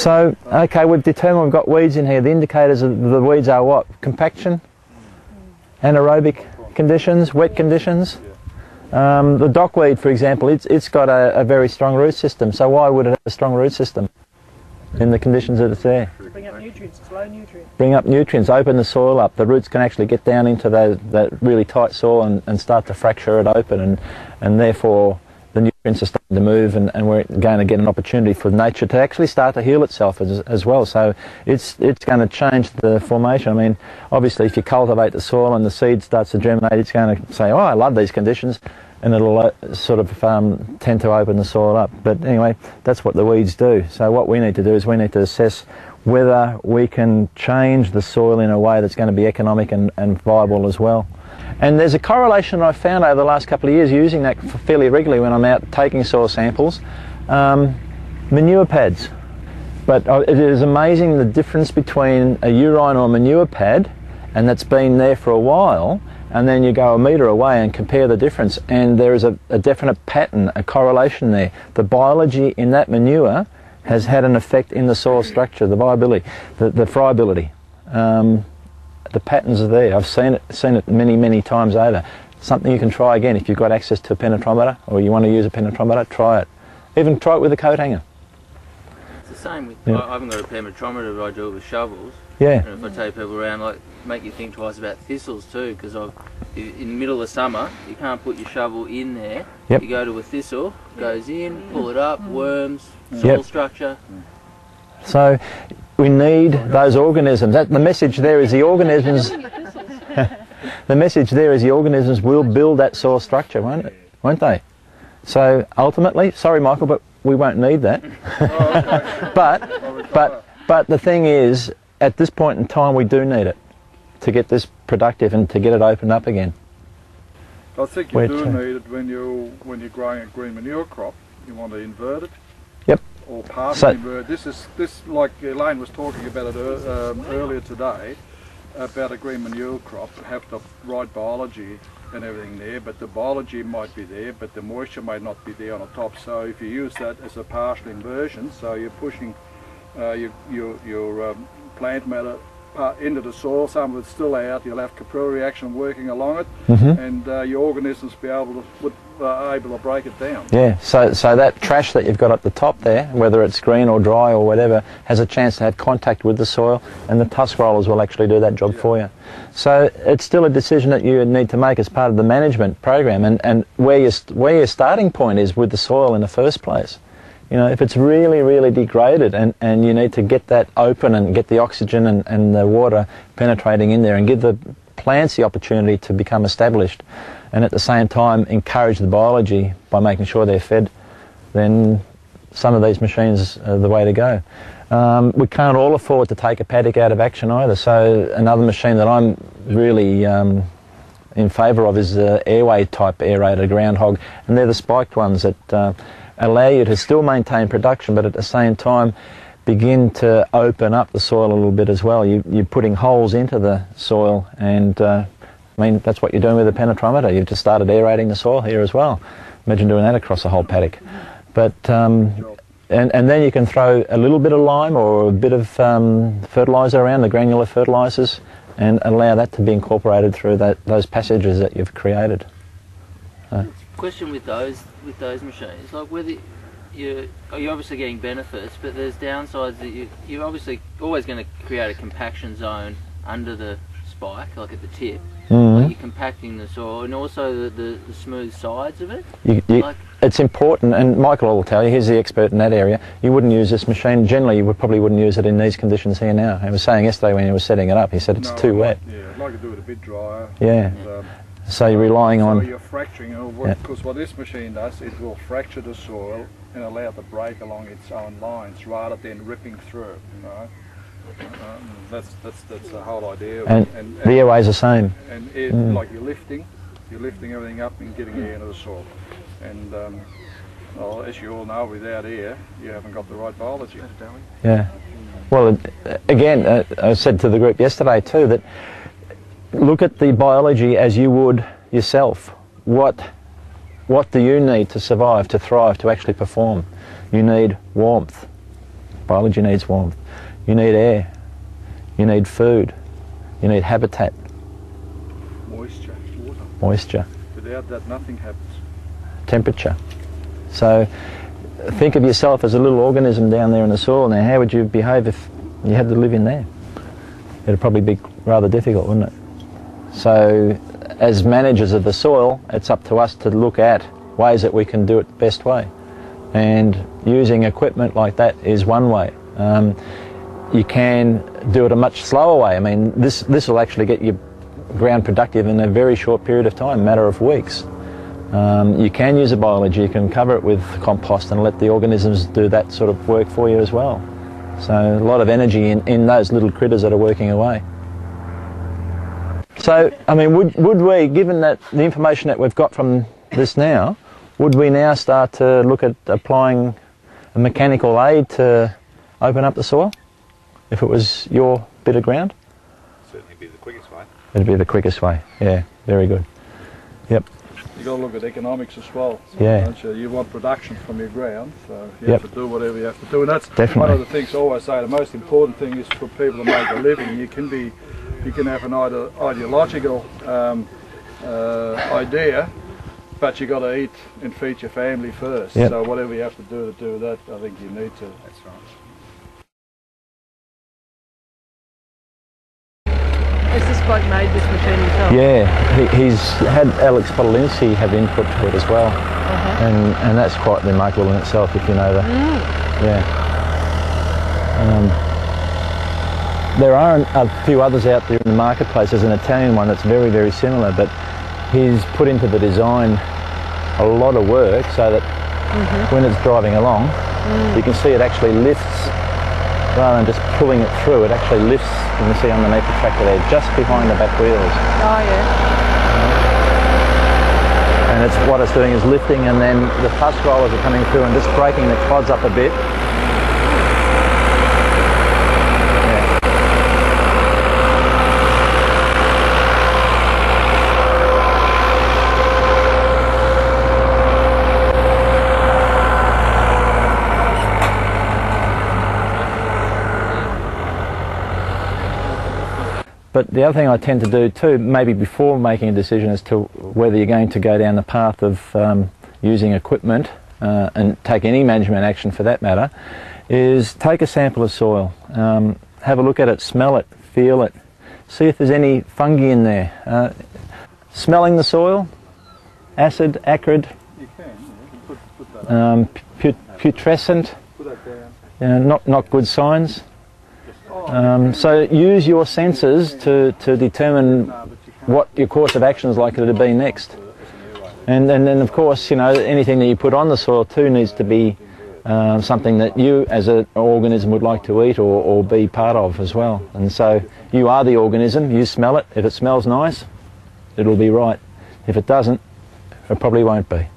So, okay, we've determined we've got weeds in here. The indicators of the weeds are what? Compaction, anaerobic conditions, wet conditions. The dockweed, for example, it's got a very strong root system. So why would it have a strong root system in the conditions that it's there? Bring up nutrients, it's low nutrients. Bring up nutrients, open the soil up. The roots can actually get down into that really tight soil and start to fracture it open, and therefore the nutrients are starting to move, and we're going to get an opportunity for nature to actually start to heal itself as well. So it's going to change the formation. I mean, obviously if you cultivate the soil and the seed starts to germinate, it's going to say, oh, I love these conditions, and it'll sort of tend to open the soil up. But anyway, that's what the weeds do. So what we need to do is we need to assess whether we can change the soil in a way that's going to be economic and viable as well. And there's a correlation I've found over the last couple of years using that fairly regularly when I'm out taking soil samples. Manure pads. But it is amazing the difference between a urine or manure pad, and that's been there for a while, and then you go a metre away and compare the difference, and there is a definite pattern, a correlation there. The biology in that manure has had an effect in the soil structure, the viability, the friability. The patterns are there. I've seen it many times over. Something you can try again if you've got access to a penetrometer, or you want to use a penetrometer, try it. Even try it with a coat hanger. It's the same with, Yeah. I haven't got a penetrometer, but I do it with shovels. Yeah. And if I take people around, like, make you think twice about thistles too, because in the middle of summer, you can't put your shovel in there. Yep. You go to a thistle, goes in, pull it up, worms, soil structure. So we need those organisms. The message there is the organisms. The message there is the organisms will build that soil structure, won't they? So ultimately, sorry Michael, but we won't need that. but the thing is, at this point in time, we do need it to get this productive and to get it opened up again. I think you do need it when you're growing a green manure crop. You want to invert it. Yep. Or partially invert. This like Elaine was talking about it earlier today, about a green manure crop, have the right biology and everything there, but the biology might be there, but the moisture may not be there on the top. So if you use that as a partial inversion, so you're pushing your plant matter into the soil, some of it's still out, you'll have capillary reaction working along it, and your organisms be able to break it down. Yeah, so that trash that you've got at the top there, whether it's green or dry or whatever, has a chance to have contact with the soil, and the tusk rollers will actually do that job for you. So it's still a decision that you need to make as part of the management program, and where your starting point is with the soil in the first place. You know, if it's really degraded and you need to get that open and get the oxygen and the water penetrating in there and give the plants the opportunity to become established, and at the same time encourage the biology by making sure they're fed, then some of these machines are the way to go. We can't all afford to take a paddock out of action either, so another machine that I'm really in favour of is the airway type aerated ground hog, and they're the spiked ones that allow you to still maintain production, but at the same time begin to open up the soil a little bit as well. You're putting holes into the soil, and I mean, that's what you're doing with a penetrometer. You've just started aerating the soil here as well. Imagine doing that across a whole paddock. But and then you can throw a little bit of lime or a bit of fertiliser around, the granular fertilisers, and allow that to be incorporated through those passages that you've created. Question with those machines, like whether you're obviously getting benefits, but there's downsides that you're obviously always going to create a compaction zone under the spike, like at the tip. Like you're compacting the soil, and also the smooth sides of it. It's important, and Michael will tell you, he's the expert in that area. You wouldn't use this machine. Generally, you probably wouldn't use it in these conditions here now. He was saying yesterday when he was setting it up, he said it's too wet. Yeah, I'd like to do it a bit drier. Yeah. So you're relying on... So you're fracturing, because what this machine does, it will fracture the soil and allow it to break along its own lines rather than ripping through, you know. That's the whole idea. And the airway's the same. And like you're lifting everything up and getting air into the soil. And well, as you all know, without air, you haven't got the right biology. Yeah. Well, again, I said to the group yesterday too that look at the biology as you would yourself. What do you need to survive, to thrive, to actually perform? You need warmth. Biology needs warmth. You need air. You need food. You need habitat. Moisture, water. Moisture. Without that, nothing happens. Temperature. So think of yourself as a little organism down there in the soil. Now, how would you behave if you had to live in there? It'd probably be rather difficult, wouldn't it? So as managers of the soil, it's up to us to look at ways that we can do it the best way. And using equipment like that is one way. You can do it a much slower way. I mean, this will actually get your ground productive in a very short period of time, a matter of weeks. You can use a biology, you can cover it with compost and let the organisms do that sort of work for you as well. So a lot of energy in those little critters that are working away. So, I mean, would we, given that the information that we've got from this now, would we now start to look at applying a mechanical aid to open up the soil, if it was your bit of ground? Certainly be the quickest way. It'd be the quickest way, yeah, very good. Yep. You've got to look at economics as well. Yeah. Don't you? You want production from your ground, so you Yep. have to do whatever you have to do. And that's Definitely. one of the things I always say, the most important thing is for people to make a living. You can have an ideological idea, but you got to eat and feed your family first. Yep. So whatever you have to do that, I think you need to. That's right. Has this bloke made this machine himself? Yeah, he's had Alex Podolinski have input to it as well. And that's quite remarkable in itself, if you know that. Yeah. There are a few others out there in the marketplace. There's an Italian one that's very, very similar, but he's put into the design a lot of work so that when it's driving along, you can see it actually lifts, rather than just pulling it through, it actually lifts, you can see underneath the tractor there, just behind the back wheels. Oh, yeah. And it's what it's doing is lifting, and then the tusk rollers are coming through and just breaking the clods up a bit. But the other thing I tend to do too, maybe before making a decision as to whether you're going to go down the path of using equipment and take any management action for that matter, is take a sample of soil, have a look at it, smell it, feel it, see if there's any fungi in there. Smelling the soil, acid, acrid, You can, yeah. Put that up. putrescent, Put that down. not good signs. So use your senses to determine what your course of action is likely to be next. And then of course, you know, anything that you put on the soil too needs to be something that you as an organism would like to eat or be part of as well. And so you are the organism, you smell it. If it smells nice, it'll be right. If it doesn't, it probably won't be.